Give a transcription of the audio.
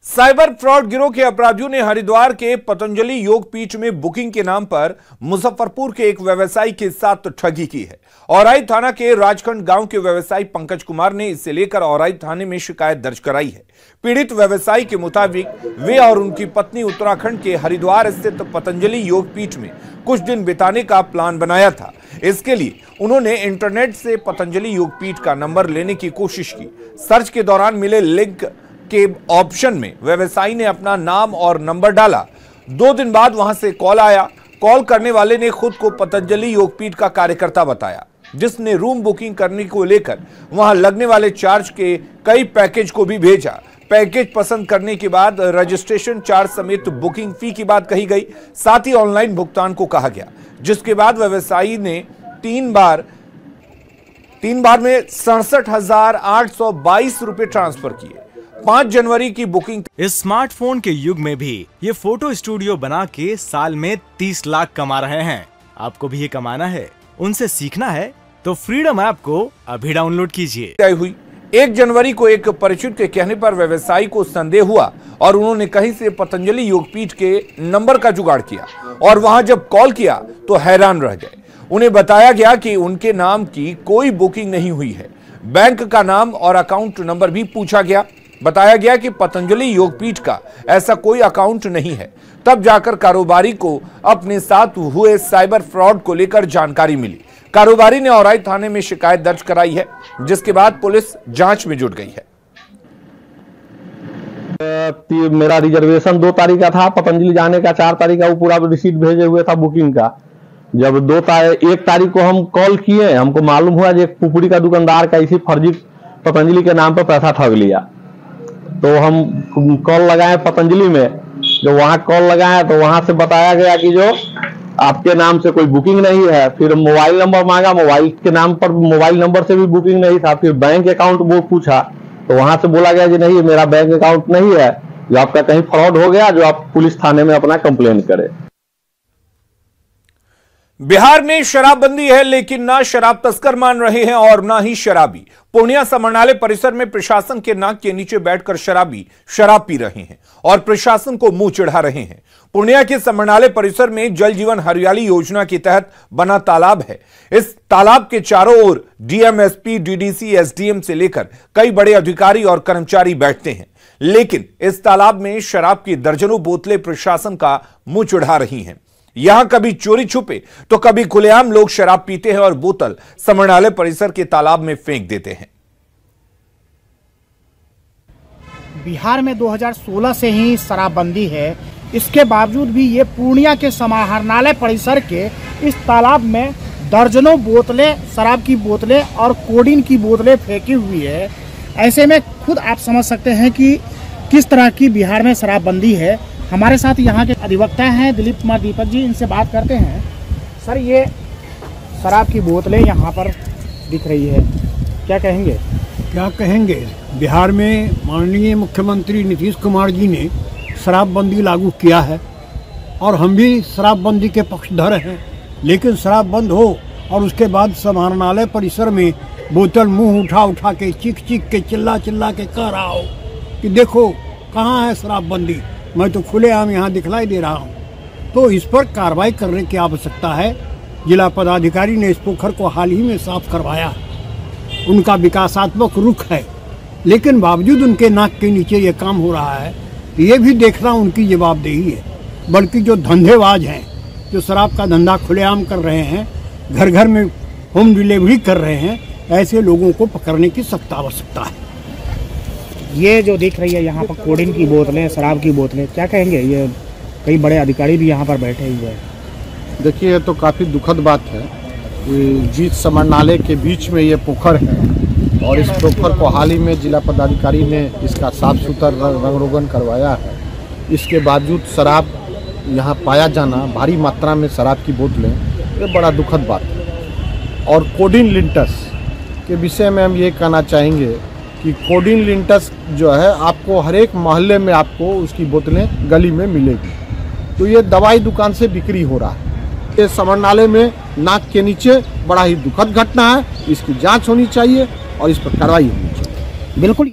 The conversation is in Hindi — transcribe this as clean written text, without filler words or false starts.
साइबर फ्रॉड गिरोह के अपराधियों ने हरिद्वार के पतंजलि योग पीठ में बुकिंग के नाम पर मुजफ्फरपुर के एक व्यवसायी के साथ ठगी की है। औराई थाना के राजखंड गांव के व्यवसायी पंकज कुमार ने इसे लेकर औराई थाने में शिकायत दर्ज कराई है। पीड़ित व्यवसायी के मुताबिक वे और उनकी पत्नी उत्तराखंड के हरिद्वार स्थित पतंजलि योग पीठ में कुछ दिन बिताने का प्लान बनाया था। इसके लिए उन्होंने इंटरनेट से पतंजलि योग पीठ का नंबर लेने की कोशिश की। सर्च के दौरान मिले लिंक के ऑप्शन में व्यवसायी ने अपना नाम और नंबर डाला। 2 दिन बाद वहां से कॉल आया। कॉल करने वाले ने खुद को पतंजलि योगपीठ का कार्यकर्ता बताया, जिसने रूम बुकिंग करने को लेकर वहां लगने वाले चार्ज के कई पैकेज को भी भेजा। पैकेज पसंद करने के बाद रजिस्ट्रेशन चार्ज समेत बुकिंग फी की बात कही गई, साथ ही ऑनलाइन भुगतान को कहा गया, जिसके बाद व्यवसायी ने तीन बार में 67,822 रुपए ट्रांसफर किए। 5 जनवरी की बुकिंग। इस स्मार्टफोन के युग में भी ये फोटो स्टूडियो बना के साल में 30 लाख कमा रहे हैं। आपको भी ये कमाना है, उनसे सीखना है तो फ्रीडम ऐप को अभी डाउनलोड कीजिए। हुई 1 जनवरी को एक परिचित के कहने पर व्यवसायी को संदेह हुआ और उन्होंने कहीं से पतंजलि योगपीठ के नंबर का जुगाड़ किया और वहां जब कॉल किया तो हैरान रह गए। उन्हें बताया गया कि उनके नाम की कोई बुकिंग नहीं हुई है। बैंक का नाम और अकाउंट नंबर भी पूछा गया। बताया गया कि पतंजलि योगपीठ का ऐसा कोई अकाउंट नहीं है। तब जाकर कारोबारी को अपने साथ हुए साइबर फ्रॉड को लेकर जानकारी मिली। कारोबारी ने औराई थाने में शिकायत दर्ज कराई है, जिसके बाद पुलिस जांच में जुट गई है। मेरा रिजर्वेशन 2 तारीख का था, पतंजलि जाने का 4 तारीख का वो पूरा रिसीट भेजे हुए था बुकिंग का। जब 1 तारीख को हम कॉल किए, हमको मालूम हुआ कि एक पुपड़ी का दुकानदार का इसी फर्जी पतंजलि के नाम पर पैसा ठग लिया। तो हम कॉल लगाए पतंजलि में। जो वहां कॉल लगाए तो वहां से बताया गया कि जो आपके नाम से कोई बुकिंग नहीं है। फिर मोबाइल नंबर मांगा, मोबाइल के नाम पर मोबाइल नंबर से भी बुकिंग नहीं था। फिर बैंक अकाउंट वो पूछा तो वहां से बोला गया कि नहीं, मेरा बैंक अकाउंट नहीं है, जो आपका कहीं फ्रॉड हो गया, जो आप पुलिस थाने में अपना कंप्लेन करें। बिहार में शराबबंदी है, लेकिन ना शराब तस्कर मान रहे हैं और ना ही शराबी। पूर्णिया समरणालय परिसर में प्रशासन के नाक के नीचे बैठकर शराबी शराब पी रहे हैं और प्रशासन को मुंह चिढ़ा रहे हैं। पूर्णिया के समरणालय परिसर में जल जीवन हरियाली योजना के तहत बना तालाब है। इस तालाब के चारों ओर डीएम, एसपी, डीडीसी, एसडीएम से लेकर कई बड़े अधिकारी और कर्मचारी बैठते हैं, लेकिन इस तालाब में शराब की दर्जनों बोतलें प्रशासन का मुंह चिढ़ा रही हैं। यहां कभी चोरी छुपे तो कभी खुलेआम लोग शराब पीते हैं और बोतल समरणालय परिसर के तालाब में फेंक देते हैं। बिहार में 2016 से ही शराबबंदी है। इसके बावजूद भी ये पूर्णिया के समरणालय परिसर के इस तालाब में दर्जनों बोतलें, शराब की बोतलें और कोडीन की बोतलें फेंकी हुई है। ऐसे में खुद आप समझ सकते हैं कि किस तरह की बिहार में शराबबंदी है। हमारे साथ यहाँ के अधिवक्ता हैं दिलीप कुमार दीपक जी, इनसे बात करते हैं। सर, ये शराब की बोतलें यहाँ पर दिख रही है, क्या कहेंगे? क्या कहेंगे, बिहार में माननीय मुख्यमंत्री नीतीश कुमार जी ने शराबबंदी लागू किया है और हम भी शराबबंदी के पक्षधर हैं। लेकिन शराब बंद हो और उसके बाद समरणालय परिसर में बोतल मुंह उठा उठा के चीख के चिल्ला के कह रहा हो कि देखो कहाँ है शराबबंदी, मैं तो खुलेआम यहाँ दिखलाई दे रहा हूँ। तो इस पर कार्रवाई करने की आवश्यकता है। जिला पदाधिकारी ने इस पोखर को हाल ही में साफ करवाया। उनका विकासात्मक रुख है, लेकिन बावजूद उनके नाक के नीचे ये काम हो रहा है। ये भी देखना उनकी जवाबदेही है। बल्कि जो धंधेबाज हैं, जो शराब का धंधा खुलेआम कर रहे हैं, घर घर में होम डिलीवरी कर रहे हैं, ऐसे लोगों को पकड़ने की सख्त आवश्यकता है। ये जो दिख रही है यहाँ पर कोडीन की बोतलें, शराब की बोतलें, क्या कहेंगे? ये कई बड़े अधिकारी भी यहाँ पर बैठे हुए हैं। देखिए, ये तो काफ़ी दुखद बात है। जिस समरणालय के बीच में ये पोखर है और इस पोखर को हाल ही में जिला पदाधिकारी ने इसका साफ सुथरा रंग रोगन करवाया है। इसके बावजूद शराब यहाँ पाया जाना, भारी मात्रा में शराब की बोतलें, ये बड़ा दुखद बात है। और कोडीन लिंटस के विषय में हम ये कहना चाहेंगे कि कोडीन लिंटस जो है आपको हर एक मोहल्ले में आपको उसकी बोतलें गली में मिलेगी। तो ये दवाई दुकान से बिक्री हो रहा है। ये समरणालय में नाक के नीचे बड़ा ही दुखद घटना है। इसकी जांच होनी चाहिए और इस पर कार्रवाई होनी चाहिए। बिल्कुल।